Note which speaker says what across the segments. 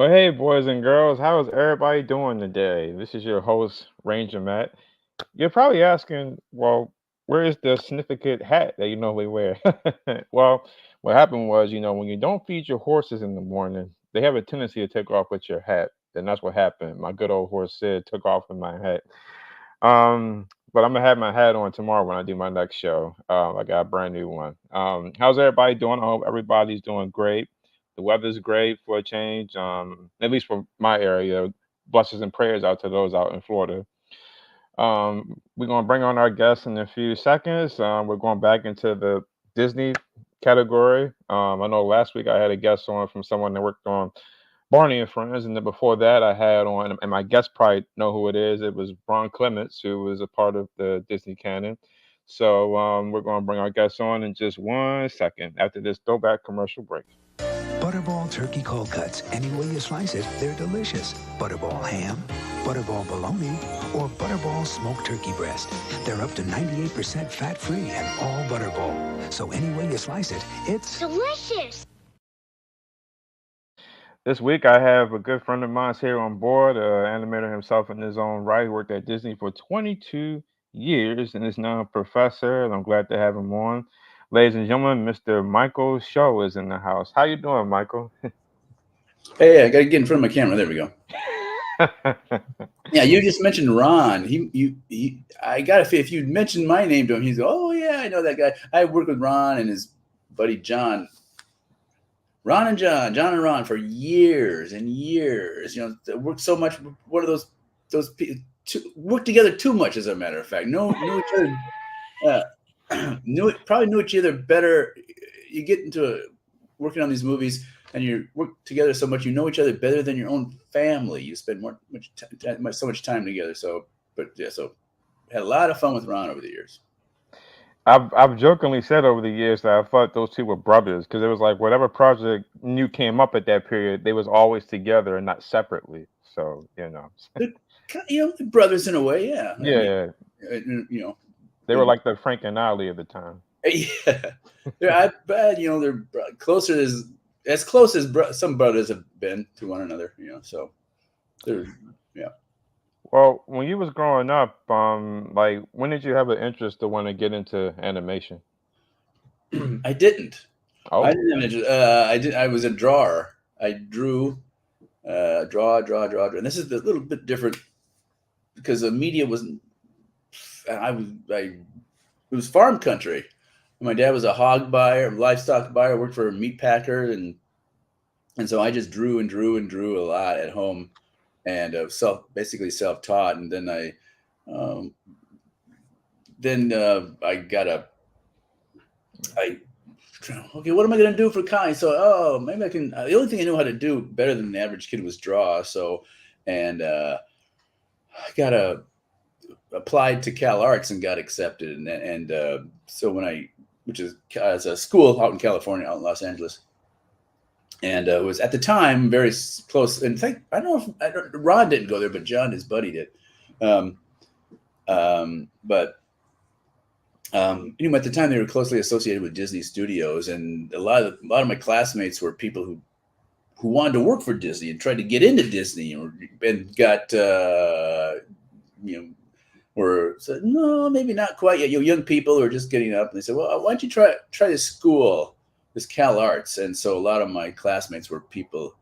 Speaker 1: Well, hey, boys and girls, how is everybody doing today? This is your host, Ranger Matt. You're probably asking, well, where is the significant hat that you normally wear? Well, what happened was, when you don't feed your horses in the morning, they have a tendency to take off with your hat. And that's what happened. My good old horse Sid took off with my hat. But I'm gonna have my hat on tomorrow when I do my next show. I got a brand new one. How's everybody doing? I hope everybody's doing great. The weather's great for a change. At least for my area. Blessings and prayers out to those out in Florida. We're gonna bring on our guests in a few seconds. We're going back into the Disney category. I know last week I had a guest on from someone that worked on Barney and Friends, and then before that, I had on, and my guests probably know who it is. It was Ron Clements, who was a part of the Disney canon. So we're going to bring our guests on in just 1 second after this throwback commercial break.
Speaker 2: Butterball turkey cold cuts. Any way you slice it, they're delicious. Butterball ham, Butterball bologna, or Butterball smoked turkey breast. They're up to 98% fat-free and all Butterball. So any way you slice it, it's
Speaker 3: delicious.
Speaker 1: This week, I have a good friend of mine here on board, animator himself in his own right. He worked at Disney for 22 years and is now a professor, and I'm glad to have him on. Ladies and gentlemen, Mr. Michael Show is in the house. How you doing, Michael?
Speaker 4: Hey, I gotta get in front of my camera. There we go. Yeah, you just mentioned Ron. I gotta feel if you mentioned my name to him, he's oh yeah, I know that guy. I worked with Ron and his buddy John. Ron and John and Ron for years and years. Worked so much. One of those people worked together too much, as a matter of fact. Knew each other. Probably knew each other better. You get into working on these movies and you work together so much, you know each other better than your own family. You spend so much time together. So had a lot of fun with Ron over the years.
Speaker 1: I've jokingly said over the years that I thought those two were brothers because it was like whatever project new came up at that period, they was always together and not separately. So
Speaker 4: Brothers in a way, yeah.
Speaker 1: Yeah. They were like the Frank and Ali of the time.
Speaker 4: Yeah, they're closer as close as some brothers have been to one another. So they're yeah.
Speaker 1: Well, when you was growing up, like when did you have an interest to want to get into animation?
Speaker 4: I didn't.
Speaker 1: Oh,
Speaker 4: I didn't have an interest. I was a drawer. I drew, draw, and this is a little bit different because the media wasn't. It was farm country. My dad was a hog buyer, livestock buyer. Worked for a meat packer, and so I just drew a lot at home, and basically self-taught. And then I okay, what am I going to do for college? So, maybe I can. The only thing I knew how to do better than the average kid was draw. So, and I applied to Cal Arts and got accepted. And so which is as a school out in California, out in Los Angeles. And it was at the time very close. In fact, I don't know if Ron didn't go there, but John, his buddy, did. Anyway, at the time they were closely associated with Disney Studios, and a lot of my classmates were people who wanted to work for Disney and tried to get into Disney, and got were said no, maybe not quite yet. Young people who are just getting up, and they said, well, why don't you try this school, this Cal Arts? And so a lot of my classmates were people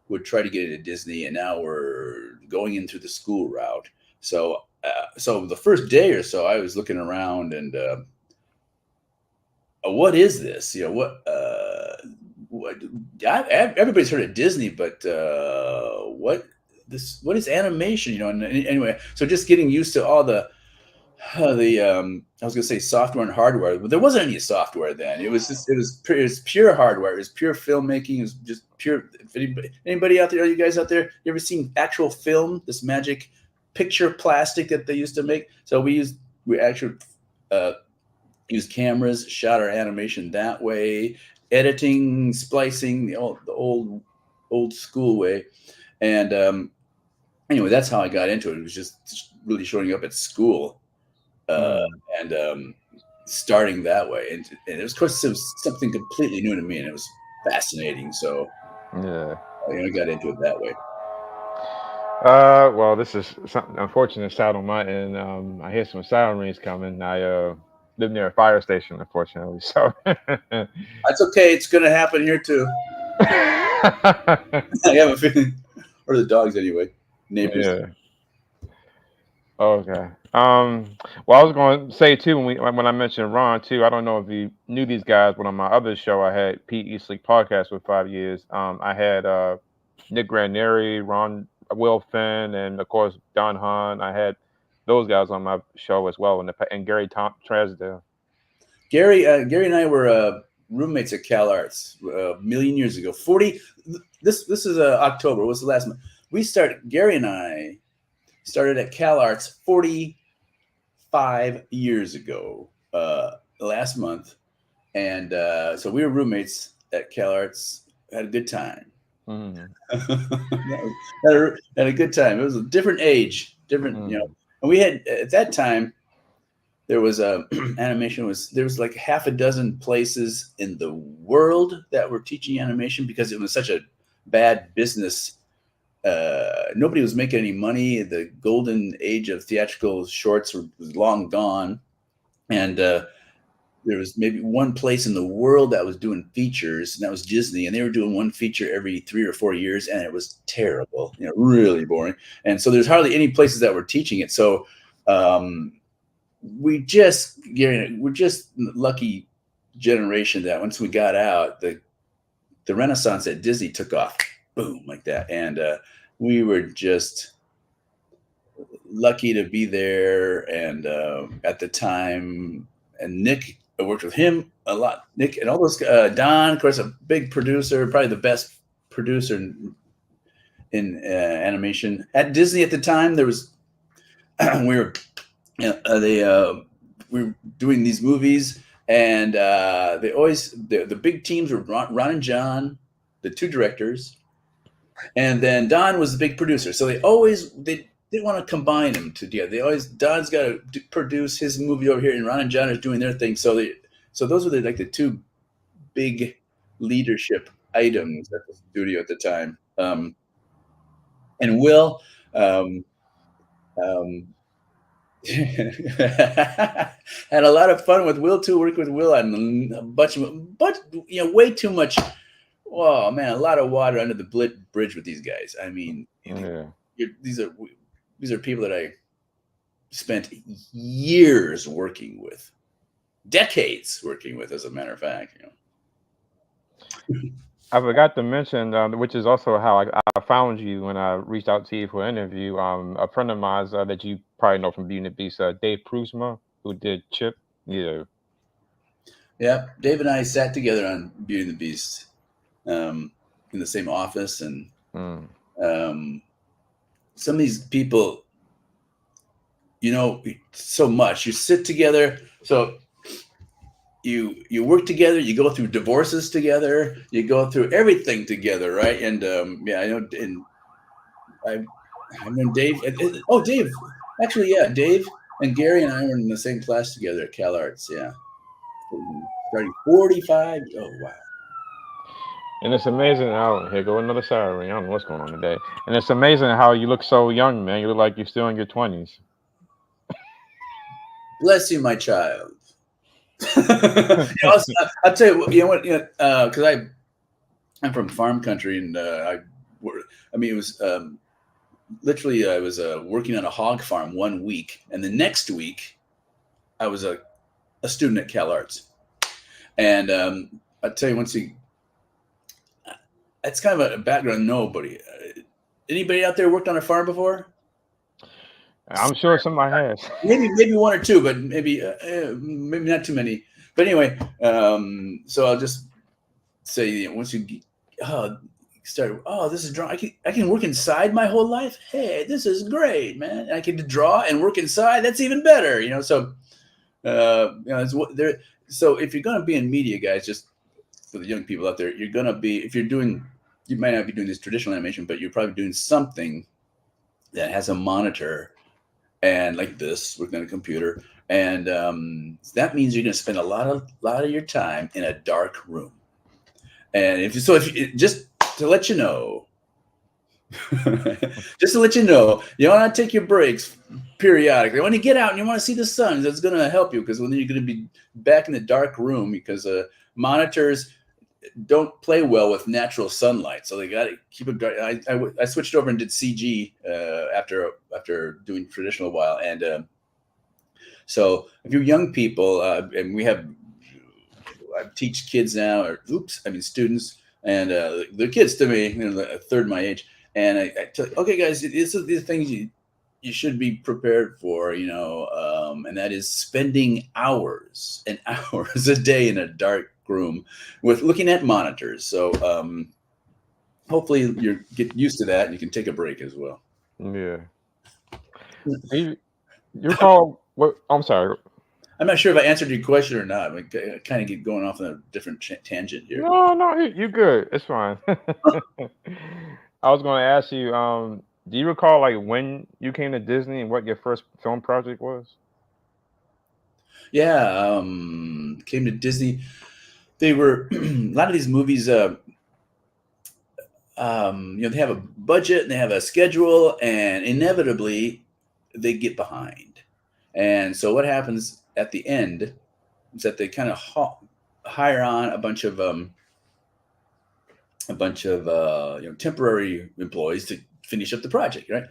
Speaker 4: who would try to get into Disney, and now we're going in through the school route. So the first day or so, I was looking around and what is this? Everybody's heard of Disney, but what is animation? And anyway, so just getting used to all the I was going to say software and hardware, but there wasn't any software then. It was pure hardware. It was pure filmmaking. It was just pure. If anybody out there, you guys out there, you ever seen actual film? This magic picture plastic that they used to make. So we actually used cameras, shot our animation that way, editing, splicing, the old school way. And anyway, that's how I got into it. It was just really showing up at school and starting that way. And it was, of course, it was something completely new to me, and it was fascinating. So
Speaker 1: yeah.
Speaker 4: I got into it that way.
Speaker 1: Well, this is something unfortunate sad on my end. I hear some sirens coming. I live near a fire station, unfortunately. So,
Speaker 4: That's okay. It's going to happen here too. I have a feeling, or the dogs anyway, neighbors.
Speaker 1: yeah. Okay. Well, I was going to say too when I mentioned Ron too. I don't know if you knew these guys, but on my other show, I had Pete Eastlick podcast for 5 years. I had Nick Granieri, Ron Will Finn, and of course Don Hahn. I had those guys on my show as well, and Gary Tom Tresdale.
Speaker 4: Gary and I were roommates at Cal Arts a million years ago. 40. This is October. What's the last month? Gary and I started at Cal Arts 45 years ago. Last month, and so we were roommates at Cal Arts. Had a good time.
Speaker 1: Mm-hmm.
Speaker 4: had a good time. It was a different age, different,
Speaker 1: Mm-hmm.
Speaker 4: And we had at that time there was a animation there was like half a dozen places in the world that were teaching animation because it was such a bad business. Nobody was making any money. The golden age of theatrical shorts was long gone, and there was maybe one place in the world that was doing features, and that was Disney, and they were doing one feature every 3 or 4 years, and it was terrible, really boring. And so there's hardly any places that were teaching it. So we're just lucky generation that once we got out, the Renaissance at Disney took off, boom, like that, and we were just lucky to be there. And at the time, and Nick, I worked with him a lot. Nick and all those, Don, of course, a big producer, probably the best producer in animation at Disney at the time. There was we were doing these movies, and they always the big teams were Ron and John, the two directors, and then Don was the big producer. So they didn't want to combine them together. Don's got to produce his movie over here, and Ron and John are doing their thing. So those were the two big leadership items at the studio at the time. And Will, had a lot of fun with Will too. Working with Will on a bunch, way too much. Oh man, a lot of water under the bridge with these guys. I mean, these are people that I spent years working with, decades working with, as a matter of fact.
Speaker 1: I forgot to mention, which is also how I found you when I reached out to you for an interview. A friend of mine that you probably know from Beauty and the Beast, Dave Prusma, who did Chip. Yeah.
Speaker 4: Yeah, Dave and I sat together on Beauty and the Beast, in the same office, and some of these people, so much. You sit together, so you work together, you go through divorces together, you go through everything together, right? And I know, and I mean Dave. Dave, actually, yeah, Dave and Gary and I were in the same class together at Cal Arts. Yeah, starting 45. Oh wow.
Speaker 1: And it's amazing how here go another siren. I don't know what's going on today. And it's amazing how you look so young, man. You look like you're still in your 20s.
Speaker 4: Bless you, my child. I'll tell you, because I'm from farm country, and it was literally I was working on a hog farm one week, and the next week I was a student at Cal Arts, and I'll tell you it's kind of a background. Nobody, anybody out there worked on a farm before?
Speaker 1: I'm sure somebody has.
Speaker 4: maybe one or two, but maybe not too many. But anyway, so I'll just say, once you start, this is drawing. I can work inside my whole life. Hey, this is great, man. I can draw and work inside. That's even better, So, So if you're gonna be in media, guys, just for the young people out there, you're gonna be, you might not be doing this traditional animation, but you're probably doing something that has a monitor and like this, working on a computer, and that means you're going to spend a lot of your time in a dark room. And if just to let you know, Just to let you want to take your breaks periodically. When you get out and you want to see the sun, that's going to help you, because when you're going to be back in the dark room, because monitors don't play well with natural sunlight, so they got to keep it dark. I switched over and did CG after doing traditional a while, and so if you're young people, and I teach kids now, students, and they're kids to me, a third my age, and I tell, okay, guys, these are the things you should be prepared for, and that is spending hours and hours a day in a dark room with looking at monitors. So hopefully you get used to that and you can take a break as well.
Speaker 1: Yeah. You recall what? I'm sorry.
Speaker 4: I'm not sure if I answered your question or not. I kind of get going off on a different tangent here.
Speaker 1: No, no, you good. It's fine. I was going to ask you, do you recall like when you came to Disney and what your first film project was?
Speaker 4: Yeah, came to Disney. They were a lot of these movies. They have a budget and they have a schedule, and inevitably they get behind. And so what happens at the end is that they kind of hire on a bunch of temporary employees to finish up the project, right?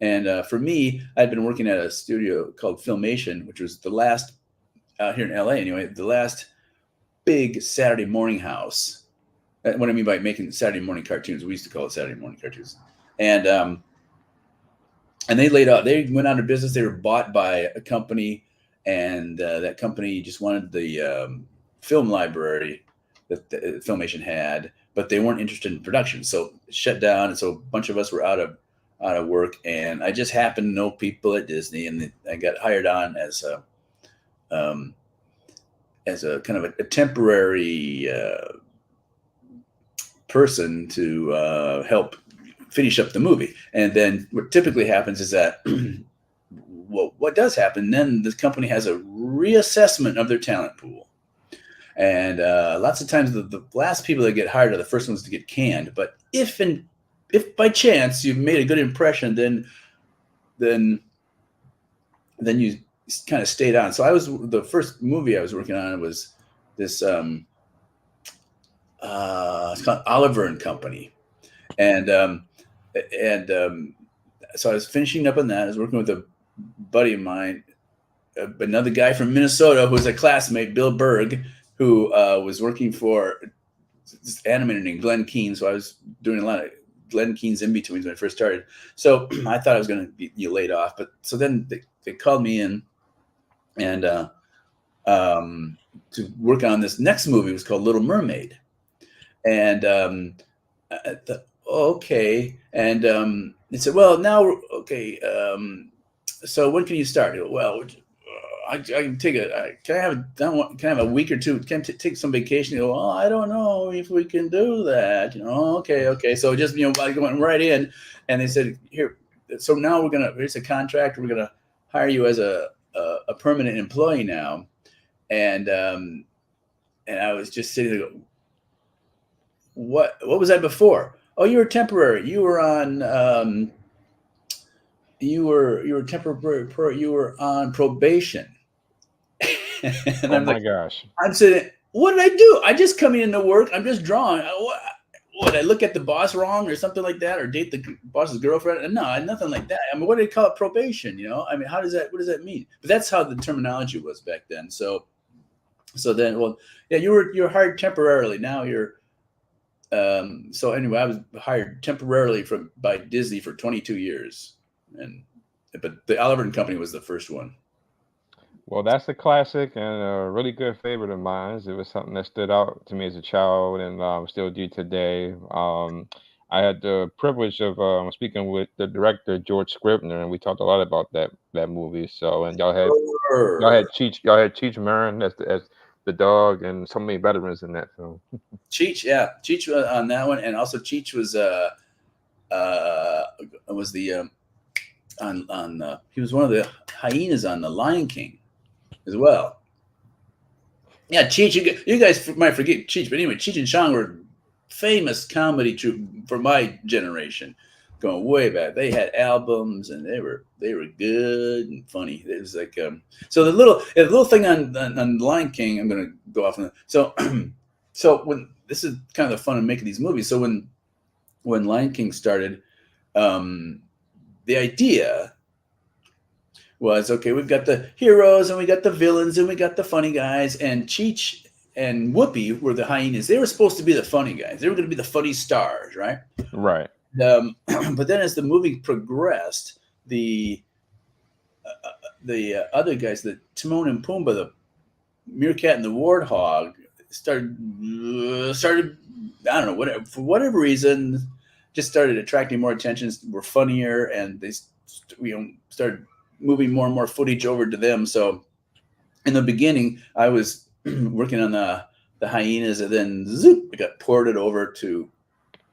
Speaker 4: And for me, I'd been working at a studio called Filmation, which was the last out here in LA anyway, the last big Saturday morning house. What I mean by making Saturday morning cartoons, we used to call it Saturday morning cartoons, and they laid out. They went out of business. They were bought by a company, and that company just wanted the film library that the Filmation had, but they weren't interested in production, so it shut down. And so a bunch of us were out of work, and I just happened to know people at Disney, and I got hired on as a kind of a temporary person to help finish up the movie. And then what typically happens is that what does happen, then the company has a reassessment of their talent pool. And lots of times the last people that get hired are the first ones to get canned. But if by chance you've made a good impression, then you kind of stayed on. So the first movie I was working on was this it's called Oliver and Company. And so I was finishing up on that. I was working with a buddy of mine, another guy from Minnesota who was a classmate, Bill Berg, who was working for this animator named Glenn Keane. So I was doing a lot of Glenn Keane's in-betweens when I first started. So I thought I was going to be laid off. But so then they called me in and to work on this next movie. It was called Little Mermaid. And I thought, oh, okay. And they said, well, now, okay. So when can you start? Well, I can take can I have a week or two? Can I take some vacation? Well, I don't know if we can do that. Okay. So just, I went right in, and they said, here, so now here's a contract. We're going to hire you as a permanent employee now. And I was just sitting there, what was that before? Oh, you were temporary. You were on, you were temporary. You were on probation. And
Speaker 1: Oh
Speaker 4: I'm
Speaker 1: my
Speaker 4: like,
Speaker 1: gosh.
Speaker 4: I'm saying, what did I do? I just come into work. I'm just drawing. What I look at the boss wrong or something like that, or date the boss's girlfriend? No, nothing like that. I mean, what do they call it? Probation? I mean, what does that mean? But that's how the terminology was back then. So then, well, yeah, you're hired temporarily. Now you're. So anyway, I was hired temporarily by Disney for 22 years, but the Oliver and Company was the first one.
Speaker 1: Well, that's a classic and a really good favorite of mine. It was something that stood out to me as a child and still do today. I had the privilege of speaking with the director George Scribner, and we talked a lot about that movie. So, and y'all had Cheech Marin as the dog, and so many veterans in that film.
Speaker 4: Cheech was on that one, and also Cheech was the he was one of the hyenas on The Lion King as well. Yeah, Cheech. You guys might forget Cheech, but anyway, Cheech and Chong were famous comedy troupe for my generation. going way back. They had albums, and they were good and funny. It was like so the little thing on Lion King. I'm gonna go off on that. So so when this is kind of the fun of making these movies. So when Lion King started, um, the idea was okay. We've got the heroes and we got the villains and we got the funny guys, and Cheech and Whoopi were the hyenas. They were supposed to be the funny guys. They were going to be the funny stars, right?
Speaker 1: Right.
Speaker 4: But then as the movie progressed, the other guys, the Timon and Pumbaa, the meerkat and the warthog, started I don't know, whatever, for whatever reason, just started attracting more attention. Were funnier, and they started moving more and more footage over to them. So in the beginning, I was working on the hyenas, and then zoop, I got ported over to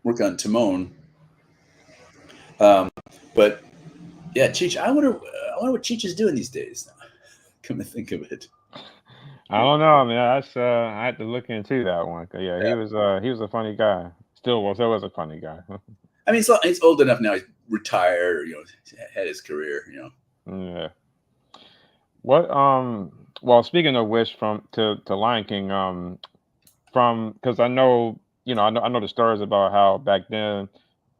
Speaker 4: work on Timon. But yeah, Cheech. I wonder what Cheech is doing these days. Come to think of it.
Speaker 1: I don't know, man. I had to look into that one. 'Cause, yeah,
Speaker 4: Yeah.
Speaker 1: he was a funny guy. Still was a funny guy.
Speaker 4: I mean, he's old enough now. He's retired. Had his career.
Speaker 1: Yeah. What well, speaking of which, from to Lion King, from because I know, I know the stories about how back then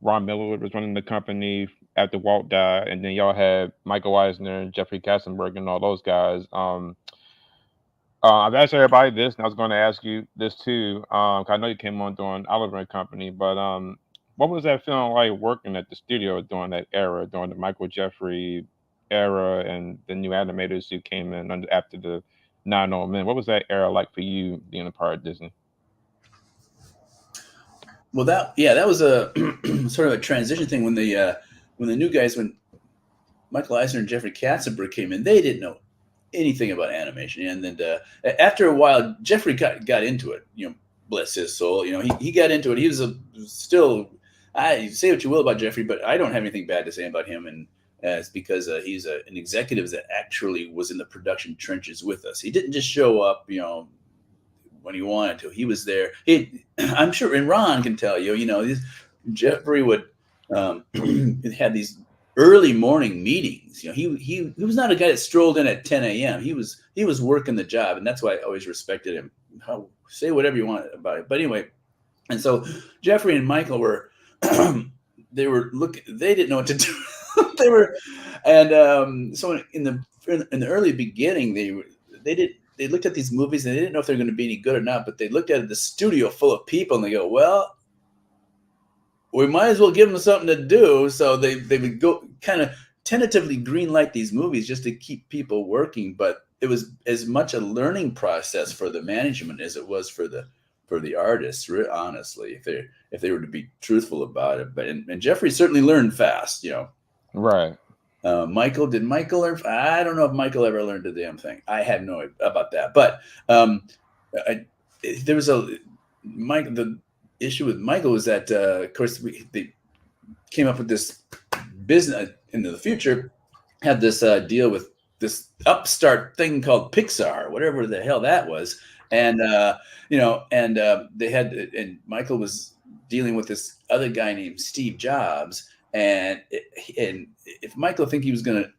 Speaker 1: Ron Miller was running the company after Walt died, and then y'all had Michael Eisner and Jeffrey Katzenberg and all those guys. I've asked everybody this, and I was going to ask you this too. 'Cause I know you came on during Oliver and Company, but what was that feeling like working at the studio during that era, during the Michael Jeffrey era, and the new animators who came in after the 9 Men? What was that era like for you being a part of Disney?
Speaker 4: Well, that was a sort of a transition thing when the new guys, when Michael Eisner and Jeffrey Katzenberg came in, they didn't know anything about animation, and then after a while, Jeffrey got into it. Bless his soul. He got into it. He was still. I say what you will about Jeffrey, but I don't have anything bad to say about him, and it's because he's an executive that actually was in the production trenches with us. He didn't just show up, when he wanted to. He was there. I'm sure, and Ron can tell you, Jeffrey would had these early morning meetings. He was not a guy that strolled in at 10 a.m. He was working the job, and that's why I always respected him. Say whatever you want about it, but anyway. And so Jeffrey and Michael were they were looking. They didn't know what to do. They were, and so in the early beginning, they looked at these movies and they didn't know if they're going to be any good or not. But they looked at the studio full of people and they go, well, we might as well give them something to do. So they would go kind of tentatively green light these movies just to keep people working. But it was as much a learning process for the management as it was for the artists, honestly, if they were to be truthful about it. But and Jeffrey certainly learned fast.
Speaker 1: Right.
Speaker 4: Did Michael learn? I don't know if Michael ever learned a damn thing. I have no idea about that. But there was the issue with Michael was that, of course, they came up with this business into the future, had this deal with this upstart thing called Pixar, whatever the hell that was. And, they had, and Michael was dealing with this other guy named Steve Jobs. And if Michael think he was going to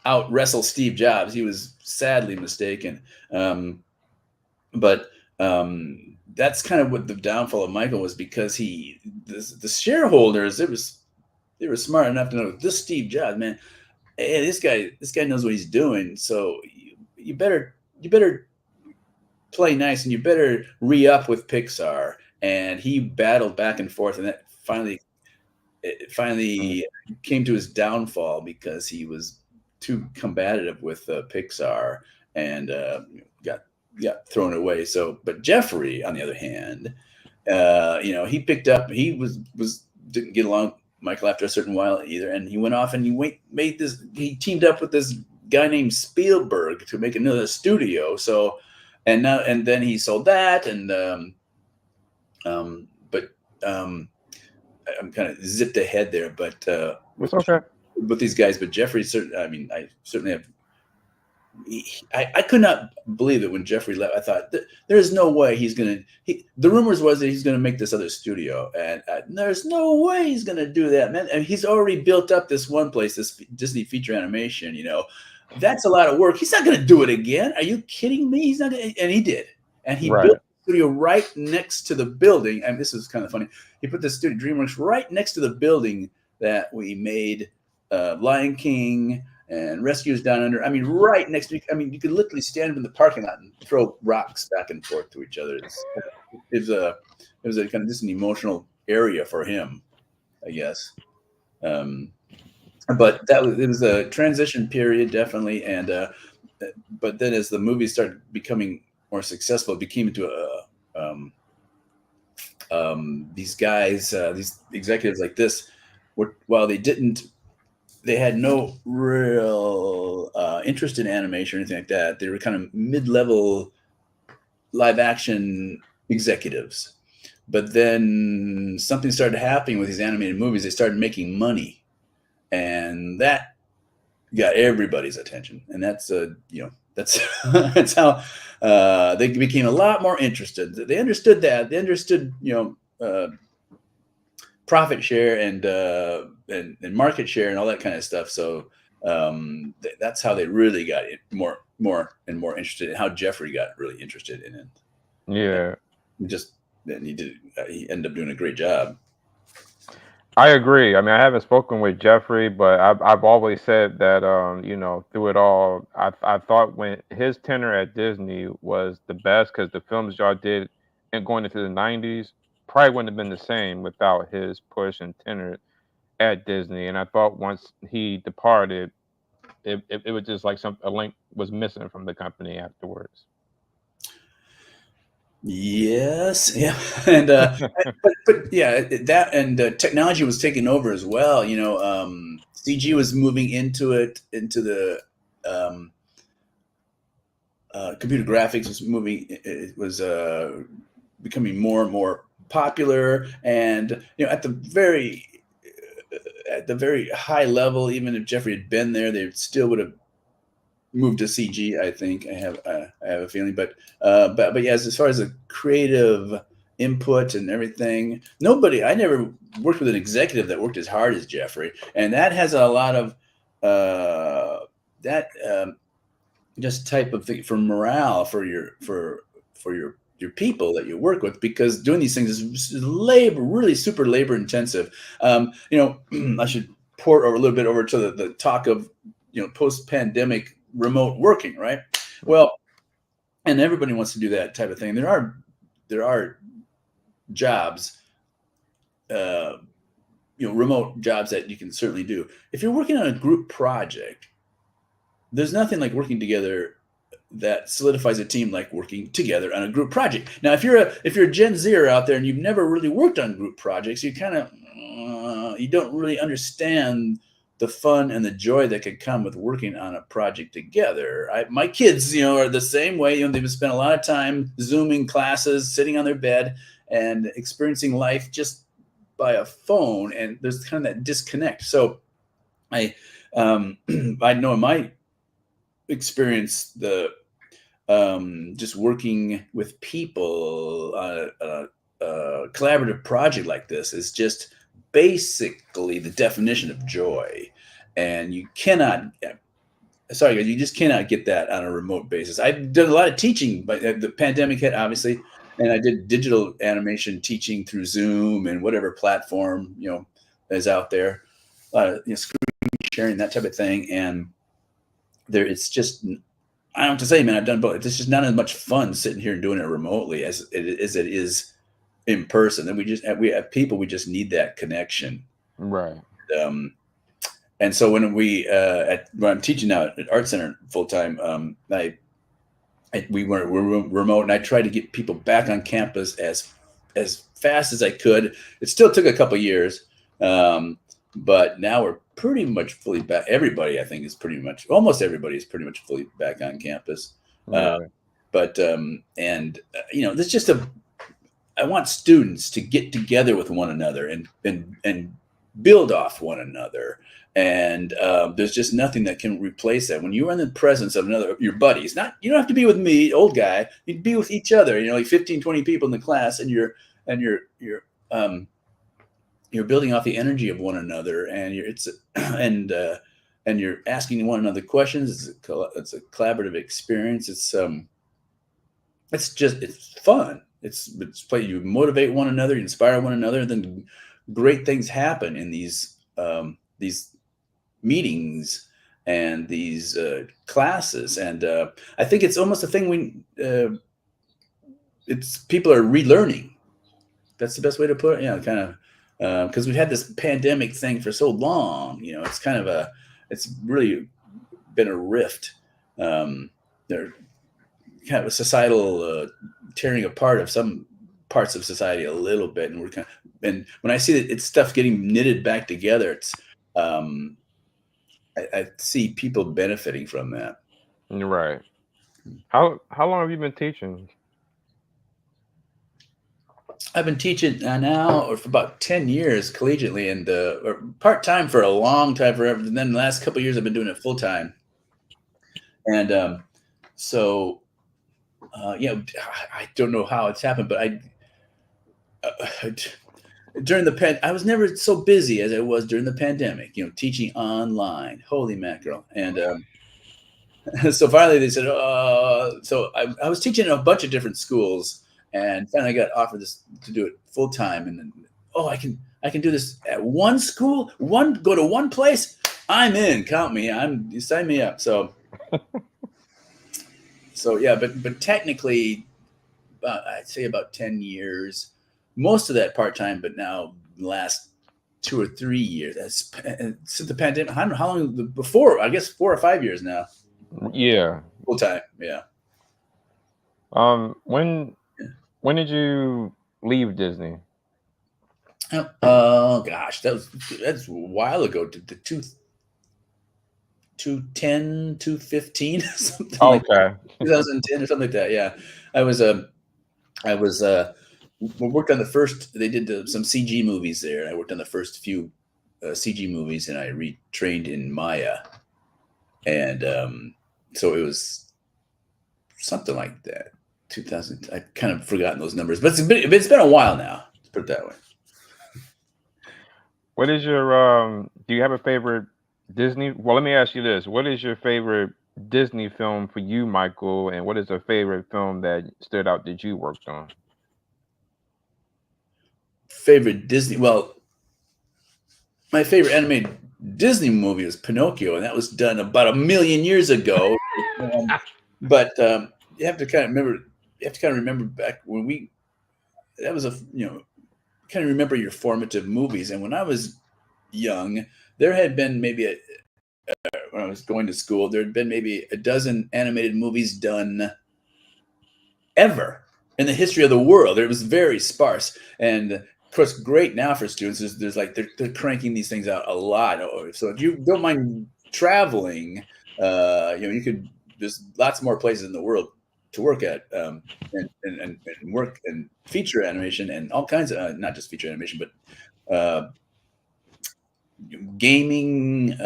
Speaker 4: out wrestle Steve Jobs, he was sadly mistaken. But that's kind of what the downfall of Michael was, because the shareholders, they were smart enough to know this Steve Jobs, man, hey, this guy knows what he's doing. So you better play nice, and you better re-up with Pixar. And he battled back and forth, and that finally came to his downfall because he was too combative with Pixar and got thrown away. So, but Jeffrey, on the other hand, he picked up. He didn't get along with Michael after a certain while either, and he went off and made this. He teamed up with this guy named Spielberg to make another studio. So, and then he sold that, and I'm kind of zipped ahead there, but
Speaker 1: It's okay.
Speaker 4: with these guys. But Jeffrey, I certainly have I could not believe it when Jeffrey left. I thought there's no way he's gonna. The rumors was that he's gonna make this other studio, and there's no way he's gonna do that, man. And he's already built up this one place, this Disney feature animation. That's a lot of work. He's not gonna do it again. Are you kidding me? He's not gonna. And he did, and he built
Speaker 1: Right.
Speaker 4: the studio right next to the building. And this is kind of funny. He put the studio DreamWorks right next to the building that we made Lion King and Rescues Down Under. I mean, right next to. I mean, you could literally stand in the parking lot and throw rocks back and forth to each other. It was a kind of just an emotional area for him, I guess. Um, but it was a transition period, definitely. And but then as the movies started becoming more successful, it became into these guys, these executives like this, while they had no real interest in animation or anything like that. They were kind of mid-level live action executives. But then something started happening with these animated movies. They started making money, and that got everybody's attention. And that's that's that's how they became a lot more interested. They understood that. They understood profit share and market share and all that kind of stuff. So that's how they really got more and more interested in how Jeffrey got really interested in it.
Speaker 1: Yeah.
Speaker 4: And just and he ended up doing a great job.
Speaker 1: I agree. I mean, I haven't spoken with Jeffrey, but I've always said that through it all, I thought when his tenure at Disney was the best because the films y'all did and going into the '90s probably wouldn't have been the same without his push and tenure at Disney. And I thought once he departed, it was just like a link was missing from the company afterwards.
Speaker 4: Yes, yeah, and but yeah, that and technology was taking over as well. CG was moving into the um, computer graphics was moving. It was becoming more and more popular, and at the very high level, even if Jeffrey had been there, they still would have moved to CG. I think I have a feeling, but yes, as far as the creative input and everything, I never worked with an executive that worked as hard as Jeffrey, and that has a lot of that just type of thing for morale for your people that you work with, because doing these things is labor, really super labor intensive. I should port over a little bit over to the talk of post pandemic remote working, right? Well, and everybody wants to do that type of thing. There are jobs, remote jobs that you can certainly do. If you're working on a group project, there's nothing like working together that solidifies a team like working together on a group project. Now, if you're a Gen Zer out there and you've never really worked on group projects, you kind of you don't really understand the fun and the joy that could come with working on a project together. My kids, are the same way. They've spent a lot of time Zooming classes, sitting on their bed, and experiencing life just by a phone. And there's kind of that disconnect. So I know in my experience, the just working with people on a collaborative project like this is just basically the definition of joy. And you cannot, sorry guys, you just cannot get that on a remote basis. I did a lot of teaching, but the pandemic hit, obviously, and I did digital animation teaching through Zoom and whatever platform is out there, a lot of screen sharing, that type of thing. And it's just, I don't have to say, man, I've done both. It's just not as much fun sitting here and doing it remotely as it is in person. And we have people, we just need that connection.
Speaker 1: Right.
Speaker 4: And so when when I'm teaching now at Art Center full time, we were remote, and I tried to get people back on campus as fast as I could. It still took a couple years, but now we're pretty much fully back. Everybody, I think, almost everybody is pretty much fully back on campus.
Speaker 1: Right.
Speaker 4: There's just I want students to get together with one another and build off one another. And there's just nothing that can replace that. When you're in the presence of another, your buddies, not, you don't have to be with me, old guy, you'd be with each other, like 15, 20 people in the class, and um, you're building off the energy of one another, and and and you're asking one another questions. It's a collaborative experience. It's fun. It's play. You motivate one another, you inspire one another, and then great things happen in these meetings and these classes. And I think it's almost a thing it's people are relearning. That's the best way to put it. Kind of, because we've had this pandemic thing for so long. It's kind of it's really been a rift. There kind of a societal tearing apart of some parts of society a little bit, and and when I see that it's stuff getting knitted back together, um, I see people benefiting from that.
Speaker 1: Right. How long have you been teaching?
Speaker 4: I've been teaching now for about 10 years collegiately, and or part time for a long time, forever. And then the last couple of years, I've been doing it full time. And so, I don't know how it's happened, but during I was never so busy as I was during the pandemic, teaching online. Holy mackerel. And so finally they said, so I was teaching in a bunch of different schools, and finally I got offered this to do it full time. And then, I can do this at one school, go to one place. I'm in, count me. You sign me up. So yeah, but technically, I'd say about 10 years, most of that part time, but now the last 2 or 3 years, since the pandemic. I don't know how long before. I guess 4 or 5 years now,
Speaker 1: Yeah.
Speaker 4: full time. Yeah.
Speaker 1: Um, when when did you leave Disney?
Speaker 4: Oh gosh, that's a while ago. The 210, 215, something like that.
Speaker 1: Okay.
Speaker 4: 2010 or something like that. Yeah, I was I was worked on the first. They did some CG movies there. I worked on the first few CG movies, and I retrained in Maya, and so it was something like that. 2000. I kind of forgotten those numbers, but it's been a while now. Let's put it that way.
Speaker 1: What is your do you have a favorite Disney? Well, let me ask you this. What is your favorite Disney film for you, Michael, and what is a favorite film that stood out that you worked on?
Speaker 4: Favorite Disney? Well, my favorite animated Disney movie was Pinocchio, and that was done about a million years ago. But you have to kind of remember. You have to kind of remember back when we. That was kind of remember your formative movies. And when I was young, there had been maybe when I was going to school, there had been maybe a dozen animated movies done ever in the history of the world. It was very sparse, and of course, great now for students is there's like they're cranking these things out a lot. So if you don't mind traveling, you could. There's lots more places in the world to work at, and work and feature animation and all kinds of not just feature animation, but gaming,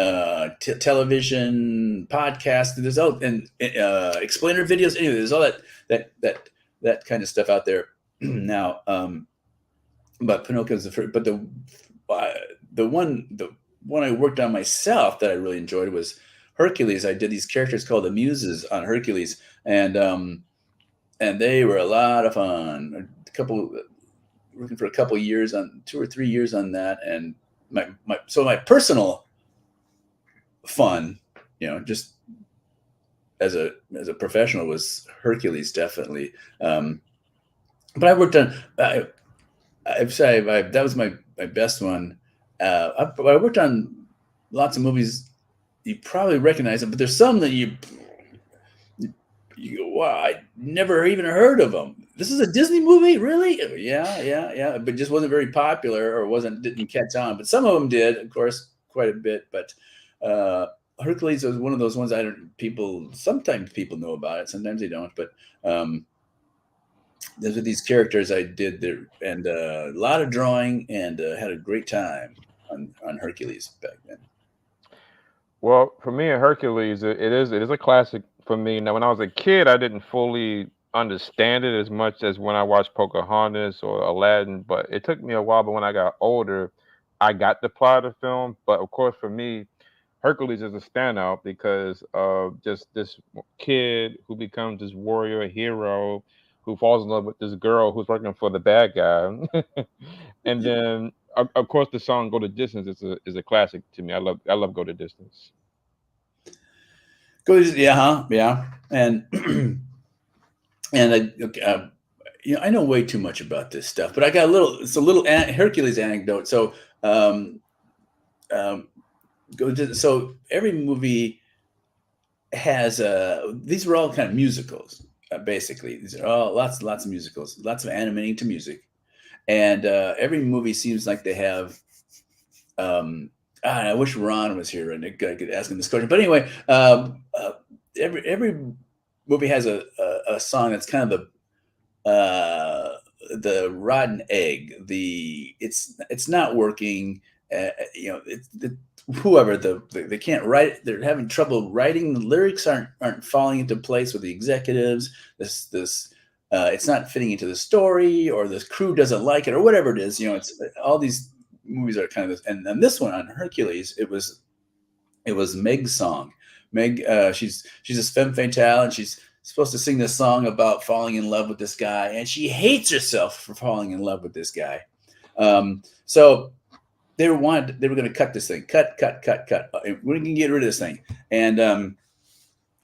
Speaker 4: television, podcast. There's all and explainer videos. Anyway, there's all that kind of stuff out there now. But Pinocchio's the first. But the one I worked on myself that I really enjoyed was Hercules. I did these characters called the Muses on Hercules, and they were a lot of fun. Working for a couple years on 2 or 3 years on that, and my personal fun, just as a professional, was Hercules definitely. But I worked on. I've said that was my best one. I worked on lots of movies. You probably recognize them, but there's some that you go, wow, I never even heard of them. This is a Disney movie, really? Yeah. But just wasn't very popular, or didn't catch on. But some of them did, of course, quite a bit. But Hercules was one of those ones sometimes people know about it, sometimes they don't. But those are these characters I did there, and a lot of drawing, and had a great time. on Hercules back then.
Speaker 1: Well, for me and Hercules, it is a classic for me. Now, when I was a kid, I didn't fully understand it as much as when I watched Pocahontas or Aladdin, but it took me a while. But when I got older, I got the plot of the film. But of course, for me, Hercules is a standout because of just this kid who becomes this warrior hero who falls in love with this girl who's working for the bad guy. And then of course the song Go the Distance is a classic to me. I love Go the Distance.
Speaker 4: Go, yeah, huh? Yeah, and and okay, I know way too much about this stuff, but I got a little. It's a little Hercules anecdote. So, um, um, so every movie has these were all kind of musicals. Basically, these are all lots of musicals, lots of animating to music, and every movie seems like they have. I wish Ron was here and I could ask him this question. But anyway, every movie has a song that's kind of the rotten egg. It's not working. Whoever they can't write. They're having trouble writing. The lyrics aren't falling into place with the executives. This it's not fitting into the story, or the crew doesn't like it, or whatever it is. It's all these movies are kind of this. And then this one on Hercules, it was Meg's song. Meg, she's this femme fatale, and she's supposed to sing this song about falling in love with this guy, and she hates herself for falling in love with this guy. So they were going to cut this thing, cut. We're going to get rid of this thing, and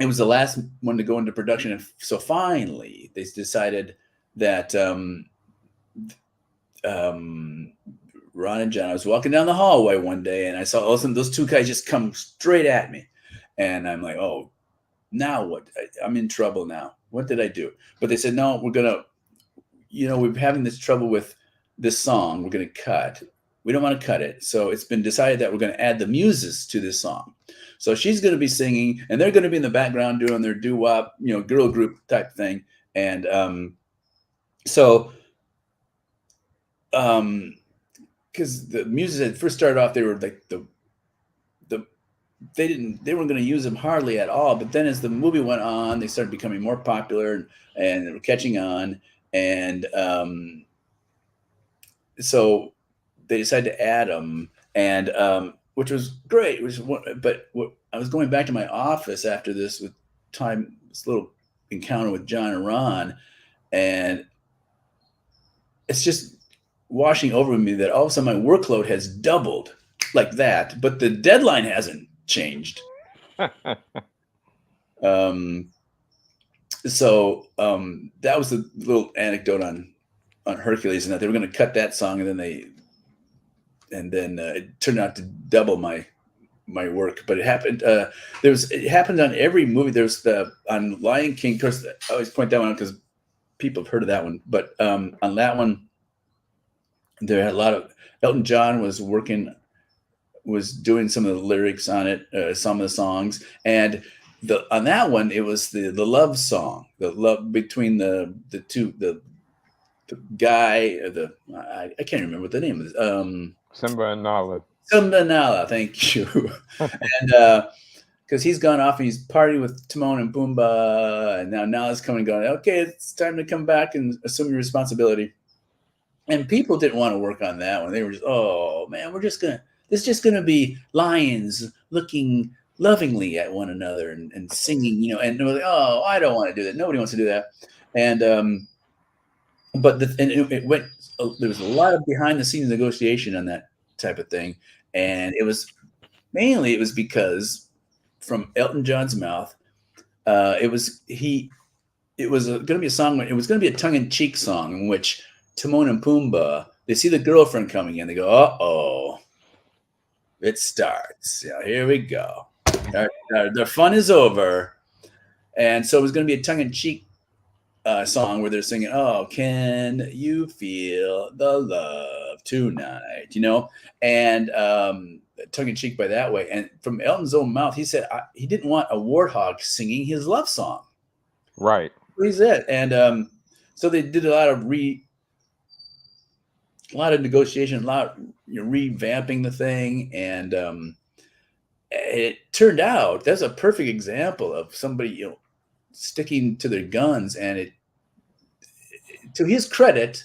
Speaker 4: it was the last one to go into production. And so finally, they decided that Ron and John. I was walking down the hallway one day, and I saw all of a sudden those two guys just come straight at me, and I'm like, oh. Now what? I'm in trouble now. What did I do? But they said, no, we're having this trouble with this song. We're going to cut. We don't want to cut it. So it's been decided that we're going to add the muses to this song. So she's going to be singing, and they're going to be in the background doing their doo-wop, girl group type thing. And because the muses had first started off, they were like they weren't going to use them hardly at all. But then as the movie went on, they started becoming more popular, and they were catching on. And so they decided to add them, and which was great. But I was going back to my office after this this little encounter with John and Ron, and it's just washing over me that all of a sudden my workload has doubled like that, but the deadline hasn't changed. So that was a little anecdote on Hercules, and that they were going to cut that song, and then it turned out to double my work. But it happened. It happened on every movie. There's on Lion King. Of course, I always point that one out because people have heard of that one. But on that one, there had a lot of Elton John was doing some of the lyrics on it, some of the songs, and on that one it was the love song, the love between the two, the guy, I can't remember what the name is.
Speaker 1: Simba and Nala.
Speaker 4: Simba and Nala, thank you. And because he's gone off and he's partying with Timon and Pumbaa, and now Nala's coming and going, okay, it's time to come back and assume your responsibility. And people didn't want to work on that one. They were just, oh man, this is just gonna be lions looking lovingly at one another and singing, and they're like, oh, I don't want to do that. Nobody wants to do that. And but it went. There was a lot of behind the scenes negotiation on that type of thing, and it was because from Elton John's mouth, it was going to be a song. It was going to be a tongue in cheek song in which Timon and Pumbaa, they see the girlfriend coming in. They go, uh-oh, it starts. Here we go. Their fun is over. And so it was going to be a tongue-in-cheek song where they're singing, oh, can you feel the love tonight? And tongue-in-cheek by that way. And from Elton's own mouth, he said he didn't want a warthog singing his love song.
Speaker 1: Right.
Speaker 4: He's it. And so they did a lot of negotiation, a lot revamping the thing, and it turned out that's a perfect example of somebody sticking to their guns, and it to his credit,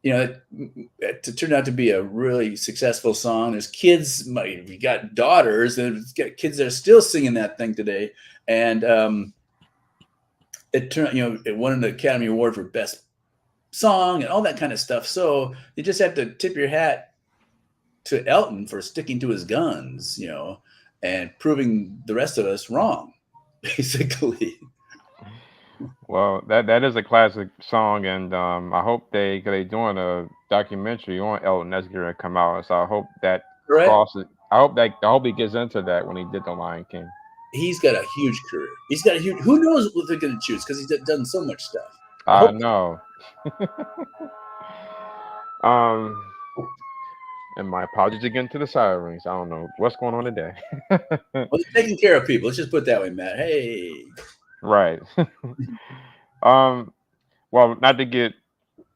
Speaker 4: it turned out to be a really successful song. There's kids, we got daughters, and it's got kids that are still singing that thing today, and it turned, it won an Academy Award for Best Song and all that kind of stuff. So you just have to tip your hat to Elton for sticking to his guns, and proving the rest of us wrong, basically.
Speaker 1: Well, that is a classic song, and I hope cause they doing a documentary on Elton that's going to come out. So I hope that
Speaker 4: Right?
Speaker 1: crosses. I hope he gets into that when he did the Lion King.
Speaker 4: He's got a huge career. He's got a huge. Who knows what they're going to choose, because he's done so much stuff. I
Speaker 1: I
Speaker 4: hope.
Speaker 1: know. Um, and my apologies again to the sirens. I don't know what's going on today.
Speaker 4: Well, they're taking care of people. Let's just put it that way, Matt. Hey.
Speaker 1: Right. um. Well, not to get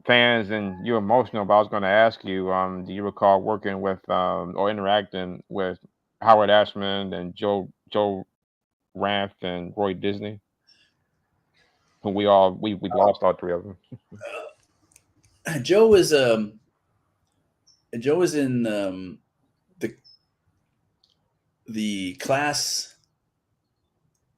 Speaker 1: fans and you emotional, but I was going to ask you, do you recall working with or interacting with Howard Ashman and Joe Ranft and Roy Disney, who we lost all three of them?
Speaker 4: Joe was Joe was in the class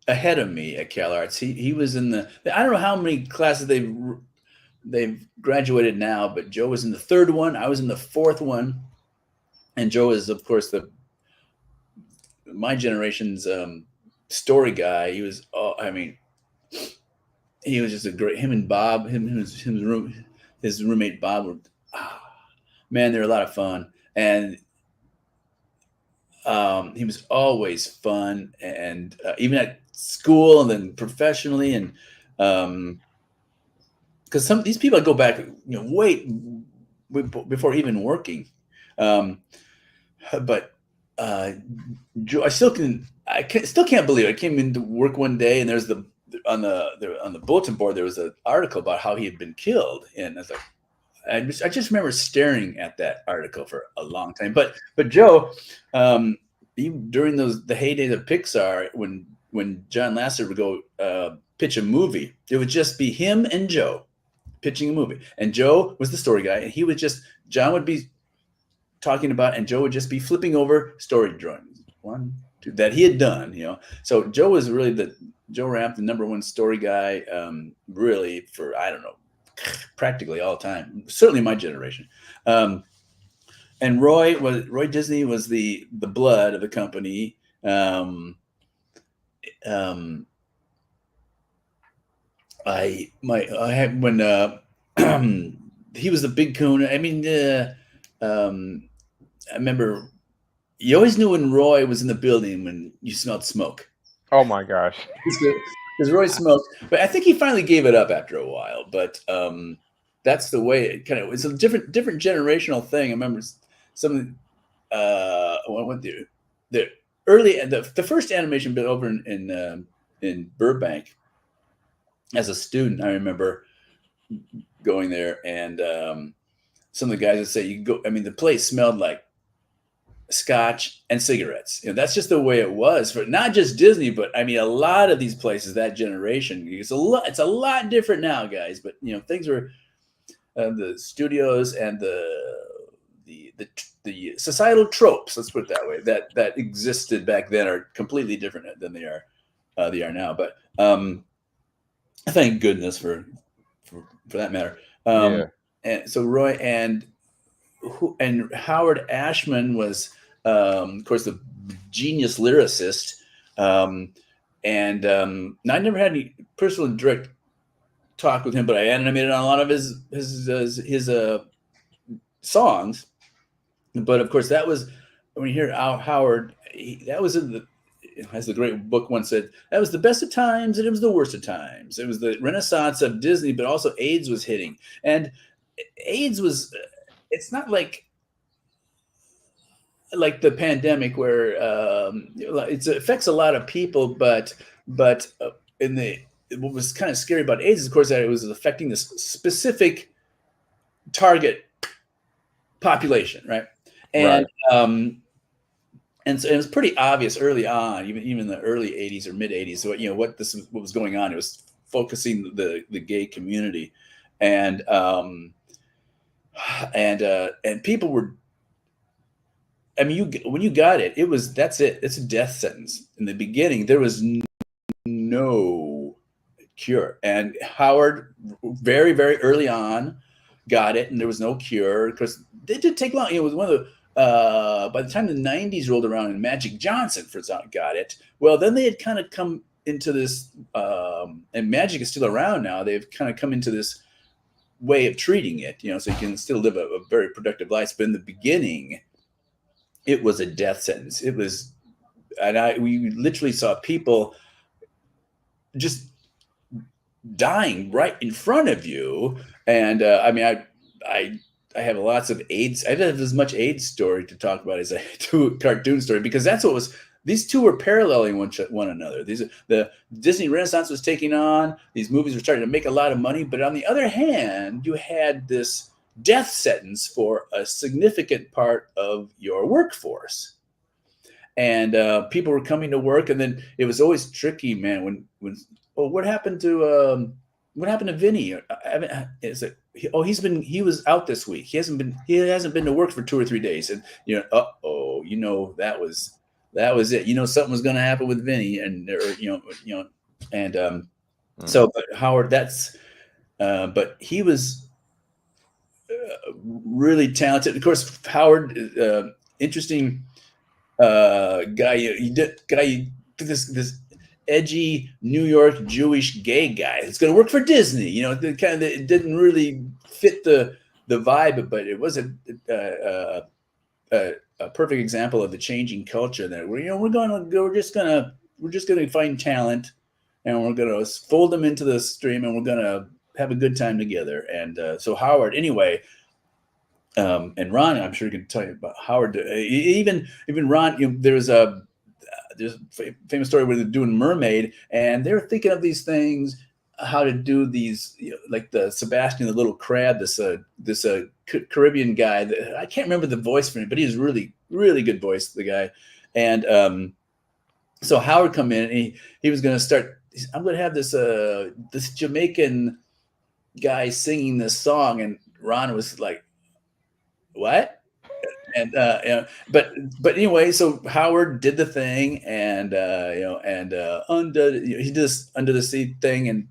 Speaker 4: ahead of me at Cal Arts. He was in the. I don't know how many classes they've graduated now, but Joe was in the third one. I was in the fourth one, and Joe is, of course, my generation's story guy. He was. I mean, he was just a great. Him and Bob, his roommate Bob were. Man, they're a lot of fun, and he was always fun, and even at school and then professionally, and because some of these people I go back, wait, before even working, um, but I still can't believe it. I came into work one day, and there's on the bulletin board there was an article about how he had been killed, and I was like, I just remember staring at that article for a long time. But Joe, even during the heydays of Pixar, when John Lasseter would go pitch a movie, it would just be him and Joe pitching a movie, and Joe was the story guy, and John would be talking about, and Joe would just be flipping over story drawings, one, two, that he had done. So Joe was really Joe Ranft, the number one story guy, really for, I don't know, practically all time, certainly my generation. And Roy Disney was the blood of the company. I had when he was the big coon. I mean, I remember you always knew when Roy was in the building when you smelled smoke.
Speaker 1: Oh my gosh.
Speaker 4: Because Roy smoked, but I think he finally gave it up after a while. But that's the way it kind of. It's a different generational thing. I remember some. When I went there, the first animation bit over in Burbank. As a student, I remember going there, and some of the guys would say, "You go." I mean, the place smelled like scotch and cigarettes. That's just the way it was for not just Disney, but I mean a lot of these places that generation. It's a lot different now, guys. But things were the studios and the societal tropes. Let's put it that way. That existed back then are completely different than they are now. But thank goodness for that matter.
Speaker 1: Yeah.
Speaker 4: And so Roy and Howard Ashman was, of course, the genius lyricist. And I never had any personal direct talk with him, but I animated on a lot of his songs. But of course, that was when you hear Howard. That was as the great book once said, that was the best of times and it was the worst of times. It was the renaissance of Disney, but also AIDS was hitting, and AIDS was. It's not like the pandemic where it affects a lot of people, but what was kind of scary about AIDS is, of course, that it was affecting this specific target population, right? And
Speaker 1: Right.
Speaker 4: and so it was pretty obvious early on, even in the early '80s or mid '80s, what was going on. It was focusing the gay community, and and people were. I mean, when you got it, that's it. It's a death sentence. In the beginning, there was no cure, and Howard very very early on got it, and there was no cure because it did take long. It was one of the by the time the '90s rolled around and Magic Johnson for example got it, well, then they had kind of come into this, and Magic is still around now. They've kind of come into this way of treating it, so you can still live a very productive life. But in the beginning, it was a death sentence. It was, and we literally saw people just dying right in front of you. And I mean, I I have lots of AIDS. I have as much AIDS story to talk about as I do a cartoon story, because that's what was. These two were paralleling one another. The Disney Renaissance was taking on. These movies were starting to make a lot of money, but on the other hand, you had this death sentence for a significant part of your workforce, and people were coming to work, and then it was always tricky, man. When oh, what happened to Vinny? Is it? He was out this week. He hasn't been to work for 2 or 3 days, and that was it. Something was going to happen with Vinny, and and
Speaker 1: Mm.
Speaker 4: so, but Howard, but he was really talented. Of course, Howard, interesting guy. This edgy New York Jewish gay guy. It's going to work for Disney. It didn't really fit the vibe, but it was a perfect example of the changing culture that we're just gonna find talent, and we're gonna fold them into the stream, and we're gonna have a good time together. And so Howard, anyway, and Ron, I'm sure can tell you about Howard. Even Ron, there's a famous story where they're doing Mermaid, and they're thinking of these things, how to do these, like the Sebastian the Little Crab, this Caribbean guy. I can't remember the voice for him, but he's really really good voice, the guy. And so Howard come in, and he was going to start. I'm going to have this Jamaican guy singing this song, and Ron was like, "What?" And but anyway, so Howard did the thing, and he did this Under the Sea thing, and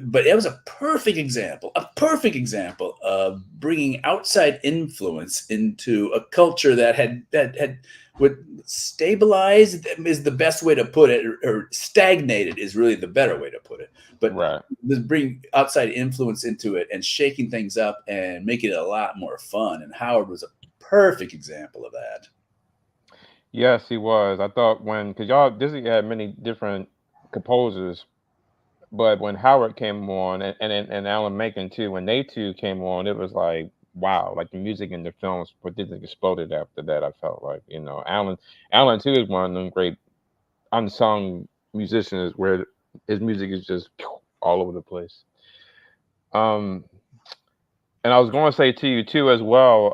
Speaker 4: but it was a perfect example of bringing outside influence into a culture that had would stabilize is the best way to put it, or stagnated is really the better way to put it. But
Speaker 1: Right.
Speaker 4: bring outside influence into it and shaking things up and making it a lot more fun. And Howard was a perfect example of that.
Speaker 1: Yes, he was. I thought because y'all Disney had many different composers, but when Howard came on, and Alan Menken too, when they two came on, it was like wow, like the music in the films for Disney exploded after that. I felt like Alan too is one of them great unsung musicians where his music is just all over the place. Um, and I was going to say to you too as well,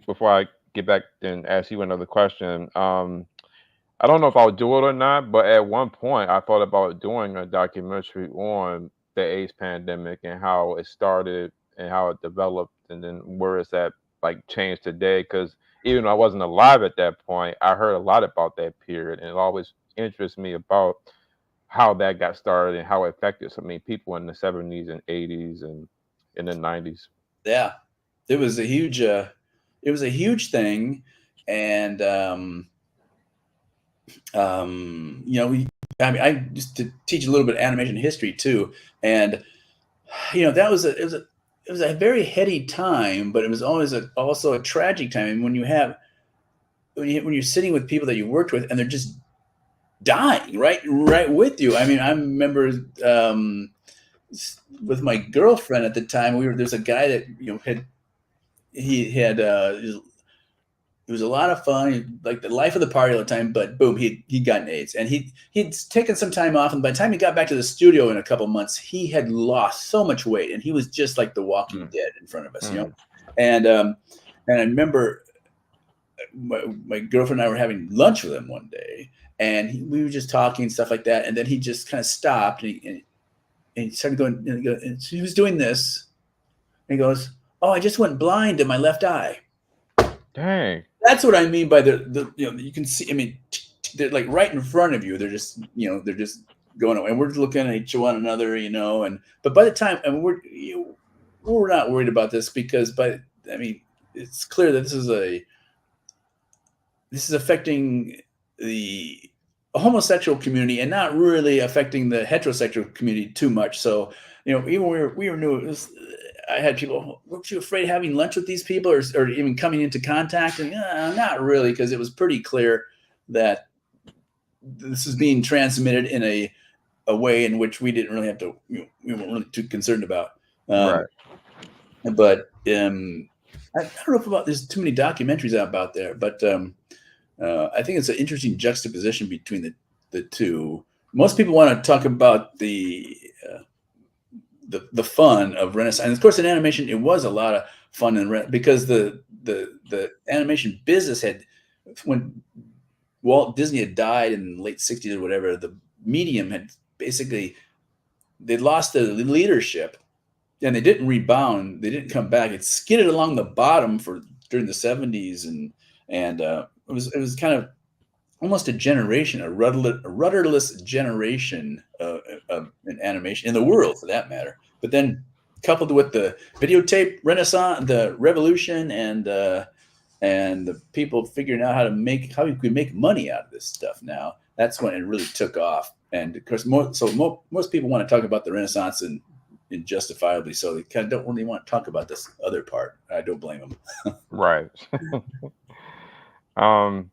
Speaker 1: before I get back and ask you another question. I don't know if I'll do it or not, but at one point I thought about doing a documentary on the AIDS pandemic and how it started and how it developed, and then where it's at, like changed today. Because even though I wasn't alive at that point, I heard a lot about that period, and it always interests me about how that got started and how it affected so many people in the '70s and '80s and in the '90s.
Speaker 4: Yeah, it was a huge thing. And I just to teach a little bit of animation history too. And it was a very heady time, but it was always also a tragic time. And when you're sitting with people that you worked with, and they're just dying right with you. I mean, I remember with my girlfriend at the time, there's a guy that had it was a lot of fun, like the life of the party all the time. But boom, he'd gotten AIDS, and he'd taken some time off, and by the time he got back to the studio in a couple months, he had lost so much weight, and he was just like the Walking
Speaker 1: Mm,
Speaker 4: Dead in front of us,
Speaker 1: mm,
Speaker 4: and And I remember my girlfriend and I were having lunch with him one day, and we were just talking and stuff like that. And then he just kind of stopped, and he started going. And he was doing this, and he goes, "Oh, I just went blind in my left eye."
Speaker 1: Dang.
Speaker 4: That's what I mean by you can see. I mean, they're like right in front of you. They're just they're just going away, and we're looking at each one another, and but by the time, I mean, we're not worried about this because, I mean, it's clear that this is affecting the homosexual community and not really affecting the heterosexual community too much. So, even we were new. I had people, weren't you afraid of having lunch with these people or even coming into contact? And not really, because it was pretty clear that this is being transmitted in a way in which we didn't really have to, we weren't really too concerned about.
Speaker 1: Right.
Speaker 4: But I don't know about there's too many documentaries out about there, but I think it's an interesting juxtaposition between the two. Most people want to talk about the fun of Renaissance, and of course, in animation, it was a lot of fun because the animation business had, when Walt Disney had died in the late '60s or whatever, the medium had basically they lost the leadership, and they didn't rebound. They didn't come back. It skidded along the bottom during the '70s, and it was kind of almost a generation, a rudderless generation in animation in the world, for that matter. But then, coupled with the videotape renaissance, the revolution, and the people figuring out how you could make money out of this stuff. Now that's when it really took off. And of course, most people want to talk about the Renaissance and justifiably so. They kind of don't really want to talk about this other part. I don't blame them.
Speaker 1: Right. um,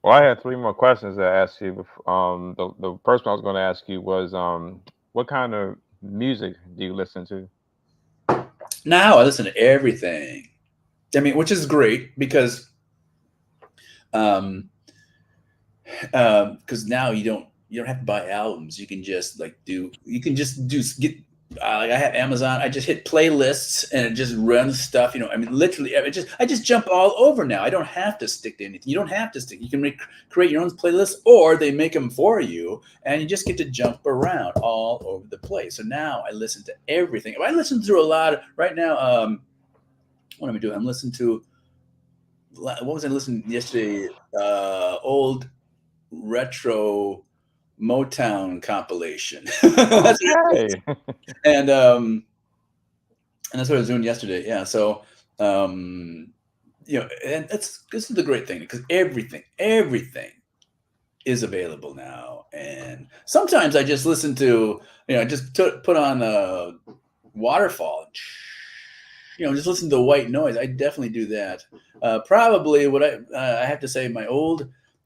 Speaker 1: well, I had three more questions to ask you. The first one I was going to ask you was, what kind of music do you listen to?
Speaker 4: Now I listen to everything. I mean, which is great because now you don't have to buy albums. You can just get like I have Amazon. I just hit playlists and it just runs stuff. I mean, literally, I just jump all over now. I don't have to stick to anything. You don't have to stick. You can create your own playlist, or they make them for you, and you just get to jump around all over the place. So now I listen to everything. I listen through a lot right now. What am I doing? I'm listening to. What was I listening to yesterday? Old retro Motown compilation.
Speaker 1: Okay.
Speaker 4: And that's what I was doing yesterday. Yeah. So, and this is the great thing because everything is available now. And sometimes I just listen to, just put on a waterfall, just listen to the white noise. I definitely do that. Probably what I have to say,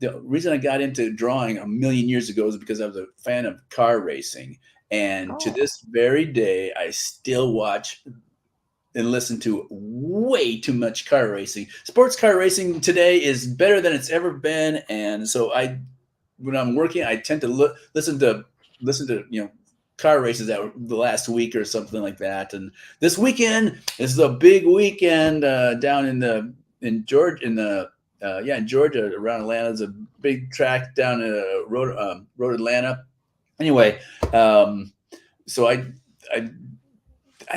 Speaker 4: the reason I got into drawing a million years ago is because I was a fan of car racing. And to
Speaker 1: Oh,
Speaker 4: this very day, I still watch and listen to way too much car racing. Sports car racing today is better than it's ever been. And so when I'm working, I tend to listen to car races that were the last week or something like that. And this weekend is a big weekend down in Georgia, in Georgia, around Atlanta. There's a big track down Road Atlanta. Anyway, so I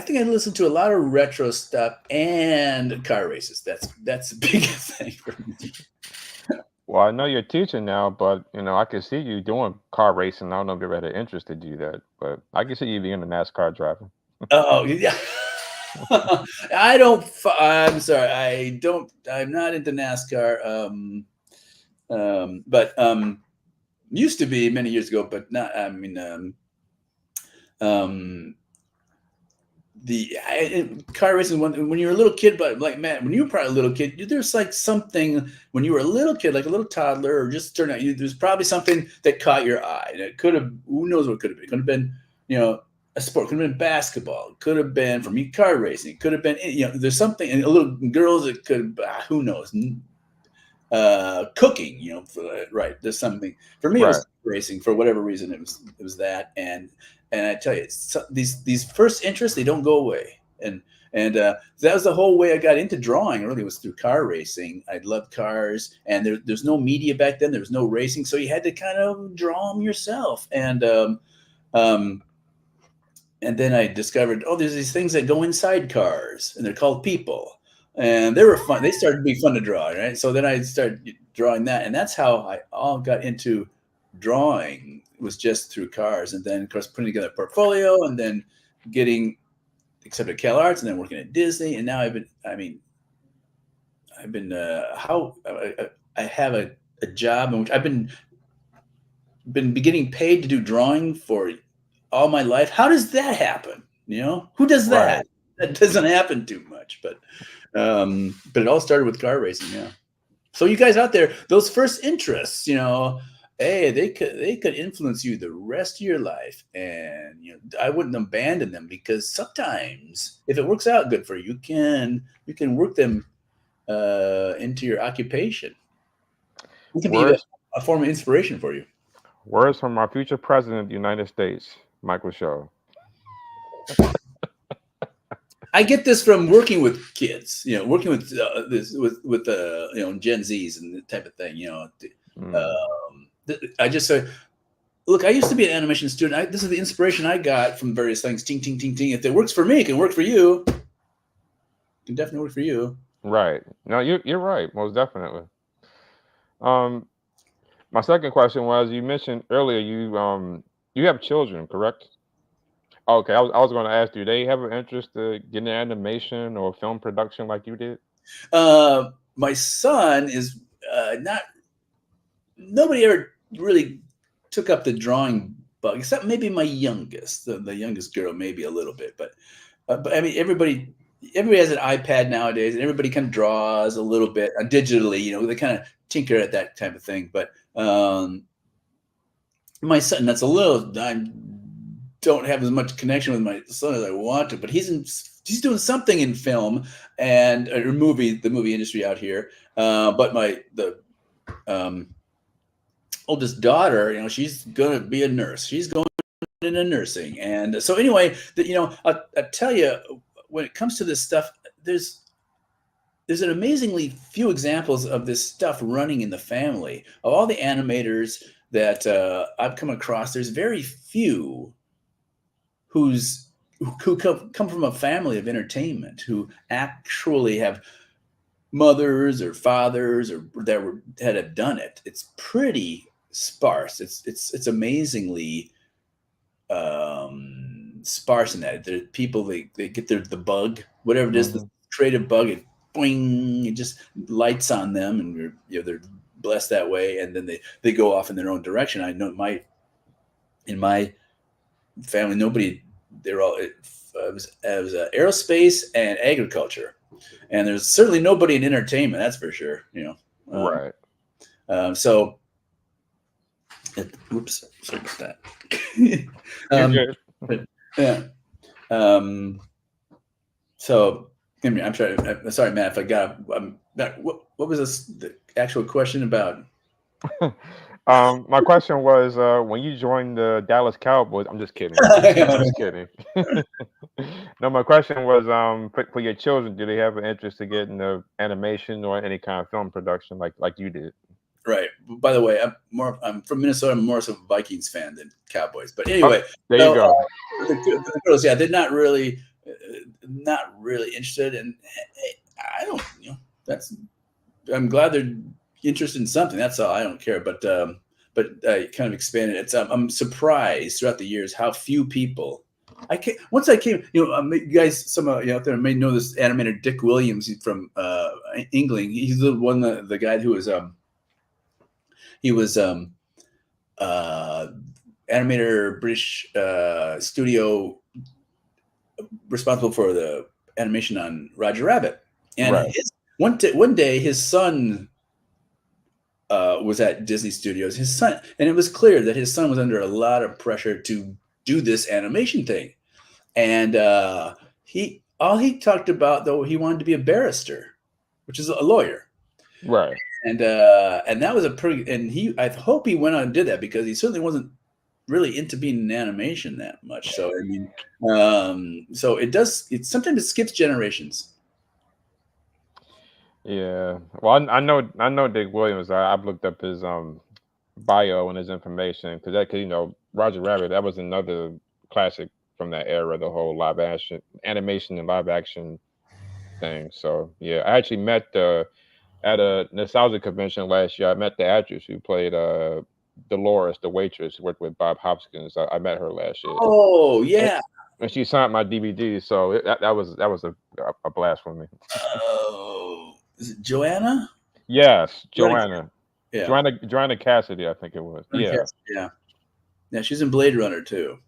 Speaker 4: think I listen to a lot of retro stuff and car races. That's a big thing for me.
Speaker 1: well, I know you're teaching now, but I can see you doing car racing. I don't know if you're had an interest to do that, but I can see you being a NASCAR driver.
Speaker 4: Oh yeah. I don't. I'm sorry. I don't. I'm not into NASCAR. But used to be many years ago, but not. I mean, car racing when you were a little kid, but like Matt, when you were probably a little kid, there's like something when you were a little kid, like a little toddler, or just turned out. There's probably something that caught your eye, and it could have. Who knows what it could have been? It could have been, a sport. Could have been basketball. It could have been for me car racing. It could have been, there's something. And little girls, it could. Who knows? Cooking. Right. There's something for me. It
Speaker 1: Right.
Speaker 4: was racing for whatever reason. It was that and I tell you, these first interests, they don't go away, and And that was the whole way I got into drawing. Really, was through car racing. I loved cars, and there's no media back then. There was no racing, so you had to kind of draw them yourself. Um, and then I discovered, oh, there's these things that go inside cars, and they're called people, and they were fun. They started to be fun to draw, right? So then I started drawing that, and that's how I all got into drawing. Was just through cars, and then of course putting together a portfolio, and then getting accepted at Cal Arts, and then working at Disney, and now I have a job in which I've been getting paid to do drawing for all my life. How does that happen? Who does
Speaker 1: Right.
Speaker 4: that? That doesn't happen too much, but it all started with car racing. Yeah. So you guys out there, those first interests, hey, they could influence you the rest of your life, and I wouldn't abandon them, because sometimes if it works out good for you, you can work them into your occupation. It can be
Speaker 1: Words
Speaker 4: a form of inspiration for you.
Speaker 1: words from our future president of the United States, Michael Shaw.
Speaker 4: I get this from working with kids, working with Gen Zs and that type of thing.
Speaker 1: Mm,
Speaker 4: I just say, look, I used to be an animation student. This is the inspiration I got from various things. Ting, ting, ting, ting. If it works for me, it can work for you. It can definitely work for you.
Speaker 1: right. No, you're right. Most definitely. Um, my second question was, you mentioned earlier you have children, correct? Okay, I was going to ask you. They have an interest to get in animation or film production like you did?
Speaker 4: My son is not. Nobody ever really took up the drawing bug, except maybe my youngest, the youngest girl, maybe a little bit. But I mean, everybody has an iPad nowadays, and everybody kind of draws a little bit digitally. They kind of tinker at that type of thing. But my son, I don't have as much connection with my son as I want to, but he's doing something in film and the movie industry out here. But the um, oldest daughter, she's gonna be a nurse. She's going into nursing, and so anyway, I tell you, when it comes to this stuff, there's an amazingly few examples of this stuff running in the family. Of all the animators that I've come across, there's very few who come from a family of entertainment, who actually have mothers or fathers or that have done it. It's pretty sparse. It's amazingly sparse in that. There people, they get the bug, whatever it is, the
Speaker 1: Hmm.
Speaker 4: creative bug, and boing, it just lights on them, and they're blessed that way, and then they go off in their own direction. I know in my family, nobody, they're all it was aerospace and agriculture, and there's certainly nobody in entertainment, that's for sure.
Speaker 1: Right.
Speaker 4: So oops, sorry about that.
Speaker 1: You're
Speaker 4: um,
Speaker 1: good.
Speaker 4: but, yeah. So I'm sorry, Matt, if I got what was the actual question about?
Speaker 1: My question was, when you joined the Dallas Cowboys. I'm just kidding. I'm just kidding. No, my question was, for your children, do they have an interest to get into animation or any kind of film production like you did?
Speaker 4: Right. By the way, I'm from Minnesota. I'm more so a Vikings fan than Cowboys. But
Speaker 1: Oh,
Speaker 4: anyway,
Speaker 1: there you
Speaker 4: so
Speaker 1: go.
Speaker 4: the girls, yeah, they're not really interested, and I don't, that's. I'm glad they're interested in something. That's all. I don't care. But kind of expanded. I'm surprised throughout the years how few people. Once I came, you guys, some you out there may know this animator Dick Williams. He's from England. He's the guy who was he was uh, animator, British studio, responsible for the animation on Roger Rabbit. And
Speaker 1: Right.
Speaker 4: one day his son was at Disney Studios. His son, and it was clear that his son was under a lot of pressure to do this animation thing. And he talked about, though, he wanted to be a barrister, which is a lawyer.
Speaker 1: Right.
Speaker 4: And that was a pretty, and I hope he went on and did that, because he certainly wasn't really into being in animation that much. So I mean, so it does. It sometimes it skips generations.
Speaker 1: Yeah. Well, I know Dick Williams. I've looked up his bio and his information because that, cause, Roger Rabbit. That was another classic from that era. The whole live action animation and live action thing. So yeah, I actually met at a nostalgia convention last year. I met the actress who played Dolores, the waitress, who worked with Bob Hopkins. I met her last year,
Speaker 4: Oh
Speaker 1: and,
Speaker 4: yeah.
Speaker 1: and she signed my DVD. So that was a blast for me.
Speaker 4: Oh, is it Joanna?
Speaker 1: Yes,
Speaker 4: Joanna.
Speaker 1: Joanna,
Speaker 4: Yeah.
Speaker 1: Joanna Cassidy, I think it was.
Speaker 4: Joanna
Speaker 1: Yeah.
Speaker 4: Cass. Yeah. Yeah. She's in Blade Runner too.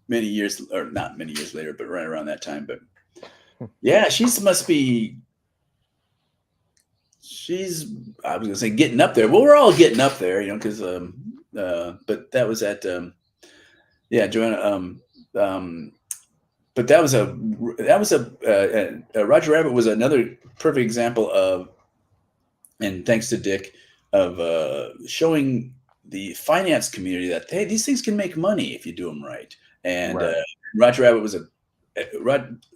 Speaker 4: Many years, or not many years later, but right around that time. But yeah, she's must be. She's. I was gonna say getting up there. Well, we're all getting up there, because but that was at yeah, Joanna. Um, but that was a Roger Rabbit was another perfect example of, and thanks to Dick, of showing the finance community that hey, these things can make money if you do them right. And
Speaker 1: Right.
Speaker 4: Roger Rabbit was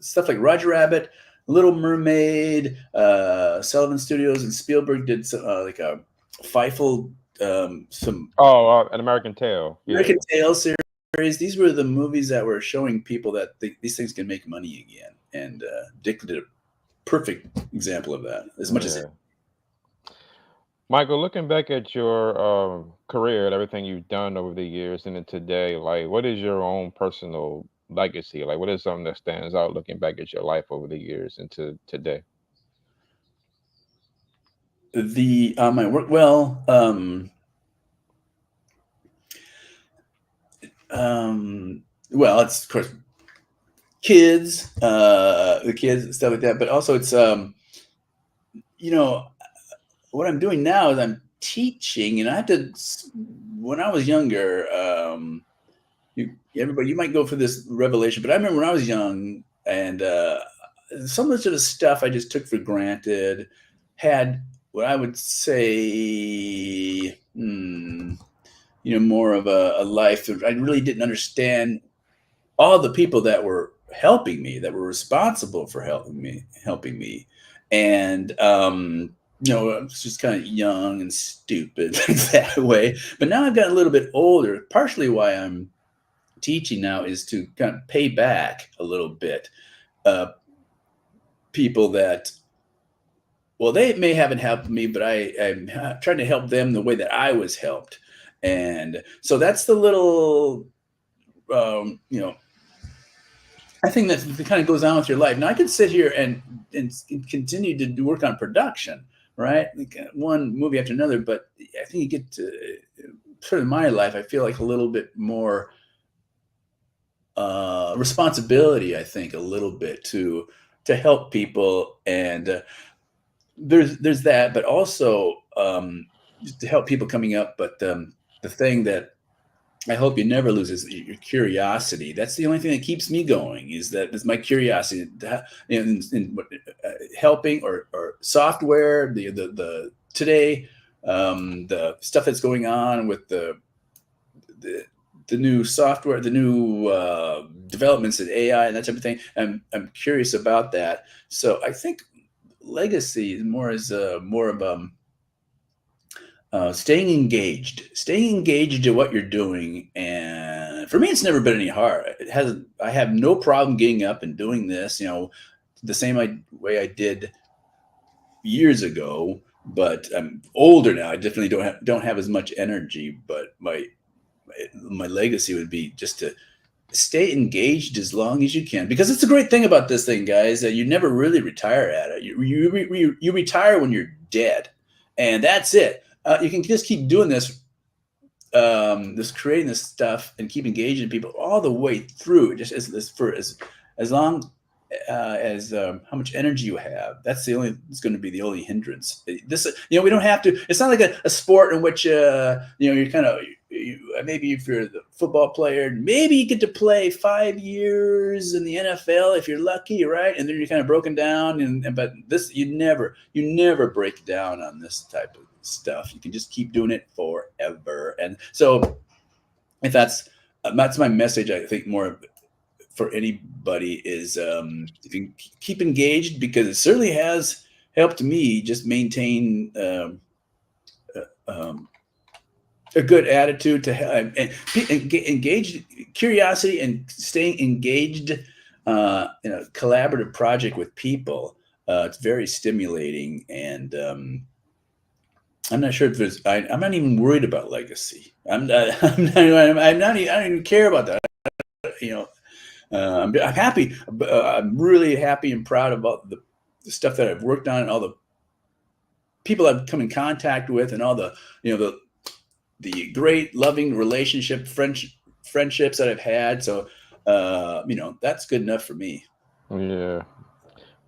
Speaker 4: stuff like Roger Rabbit, Little Mermaid, Sullivan Studios, and Spielberg did some, like a Feifel, some
Speaker 1: Oh, An American Tale. Yeah.
Speaker 4: American Tail series. These were the movies that were showing people that these things can make money again. And Dick did a perfect example of that. As much as
Speaker 1: Yeah. Michael, looking back at your career and everything you've done over the years and then today, like, what is your own personal legacy? Like, what is something that stands out looking back at your life over the years into today?
Speaker 4: the my work, well, well, it's of course kids, the kids and stuff like that, but also it's you know what I'm doing now is I'm teaching, and I had to when I was younger. Everybody, you might go for this revelation, but I remember when I was young, and so much of the stuff I just took for granted had what I would say, more of a life. I really didn't understand all the people that were helping me, that were responsible for helping me, and I was just kind of young and stupid that way. But now I've gotten a little bit older. Partially why I'm teaching now is to kind of pay back a little bit. Uh, People that, well, they may haven't helped me, but I'm trying to help them the way that I was helped. And so that's the little, um, you know, I think that kind of goes on with your life. Now I could sit here and continue to work on production, right? Like one movie after another, but I think you get to sort of my life. I feel like a little bit more responsibility. I think a little bit to help people, and there's that, but also just to help people coming up. But the thing that I hope you never lose is your curiosity. That's the only thing that keeps me going. Is my curiosity in helping or software. The today, the stuff that's going on with the, the new software, the new developments in AI and that type of thing. I'm curious about that. So I think legacy is more of staying engaged to what you're doing. And for me, it's never been any hard. It hasn't. I have no problem getting up and doing this. The same way I did years ago. But I'm older now. I definitely don't have as much energy. But my legacy would be just to stay engaged as long as you can, because it's a great thing about this thing, guys, that you never really retire at it. You retire when you're dead, and that's it. You can just keep doing this, creating this stuff, and keep engaging people all the way through. Just as long as how much energy you have. It's going to be the only hindrance. This, we don't have to. It's not like a sport in which you're kind of maybe if you're the football player, maybe you get to play 5 years in the NFL if you're lucky, right? And then you're kind of broken down, but this you never break down on this type of stuff. You can just keep doing it forever, and so. if that's my message, I think more for anybody is if you keep engaged, because it certainly has helped me just maintain um, a good attitude to and engaged curiosity and staying engaged in a collaborative project with people. It's very stimulating, and I'm not sure if there's. I'm not even worried about legacy. I'm not. I'm not. I don't even care about that. You know, I'm happy. I'm really happy and proud about the stuff that I've worked on, and all the people I've come in contact with, and all the the great loving friendships that I've had. So, that's good enough for me.
Speaker 1: Yeah.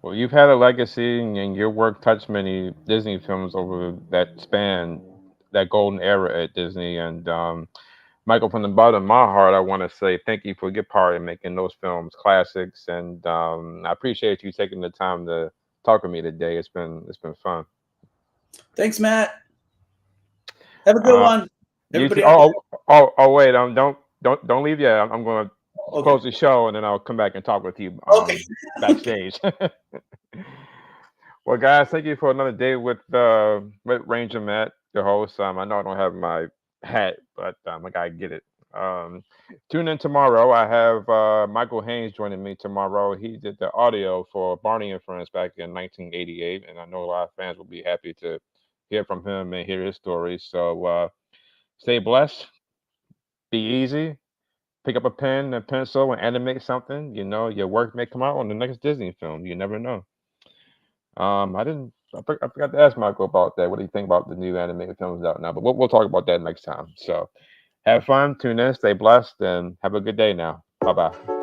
Speaker 1: Well, you've had a legacy, and your work touched many Disney films over that span, that golden era at Disney. And Michael, from the bottom of my heart, I want to say thank you for your part in making those films classics. And I appreciate you taking the time to talk with me today. It's been fun.
Speaker 4: Thanks, Matt. Have a good
Speaker 1: Uh,
Speaker 4: one.
Speaker 1: you too.
Speaker 4: Everybody,
Speaker 1: Oh, wait. Don't leave yet. I'm going to
Speaker 4: okay.
Speaker 1: close the show, and then I'll come back and talk with you
Speaker 4: Okay.
Speaker 1: backstage. Well, guys, thank you for another day with Ranger Matt, your host. I know I don't have my hat, but I gotta get it. Um, Tune in tomorrow. I have Michael Haynes joining me tomorrow. He did the audio for Barney and Friends back in 1988, and I know a lot of fans will be happy to hear from him and hear his story. So stay blessed, be easy, pick up a pen and pencil and animate something. You know, your work may come out on the next Disney film. You never know. I didn't. I forgot to ask Michael about that. What do you think about the new animated films out now? But we'll talk about that next time. So have fun, tune in, stay blessed, and have a good day now. Bye bye.